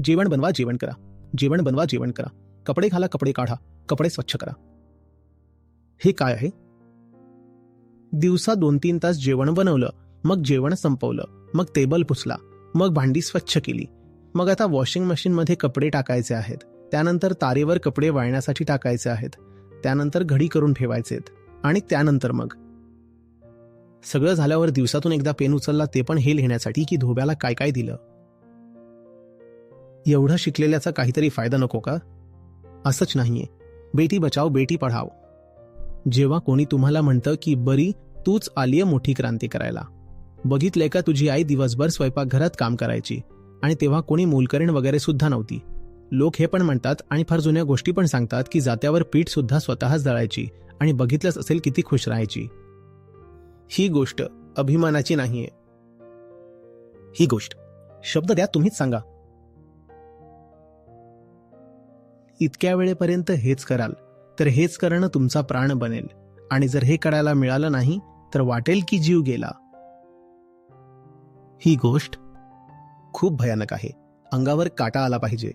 जेवण बनवा, जेवण करा. जेवण बनवा, जेवण करा. कपडे घाला, कपडे काढा, कपडे स्वच्छ करा. हे काय आहे? दिवसा 2-3 तास जेवण बनवलं, मग जेवण संपवलं, मग टेबल पुसला, मग भांडी स्वच्छ केली, मग आता वॉशिंग मशीनमध्ये कपडे टाकायचे आहेत, त्यानंतर तारेवर कपडे वाळण्यासाठी टाकायचे आहेत, त्यानंतर घडी करून ठेवायचेत, आणि त्यानंतर मग सगळं झाल्यावर दिवसातून एकदा पेन उचलला, ते पण हे लिहिण्यासाठी की धोब्याला काय काय दिलं. एवढं शिकलेल्याचा काहीतरी फायदा नको का? असंच नाहीये. बेटी बचाव, बेटी पढाव. जेव्हा कोणी तुम्हाला म्हणतं की बरी तूच आलीये मोठी क्रांती करायला, बघितलंय का तुझी आई दिवसभर स्वयंपाकघरात काम करायची आणि तेव्हा कोणी मोलकरीण वगैरे सुद्धा नव्हती. लोक हे पण म्हणतात आणि फार जुन्या गोष्टी पण सांगतात की जात्यावर पीठ सुद्धा स्वतःच दळायची आणि बघितलंच असेल किती खुश राहायची. ही गोष्ट अभिमानाची नाहीये. ही गोष्ट शब्द द्या, तुम्हीच सांगा. इतक्या वेळेपर्यंत हेच कराल तर हेच करणं तुमचा प्राण बनेल, आणि जर हे करायला मिळालं नाही तर वाटेल की जीव गेला. ही गोष्ट खूप भयानक आहे. अंगावर काटा आला पाहिजे.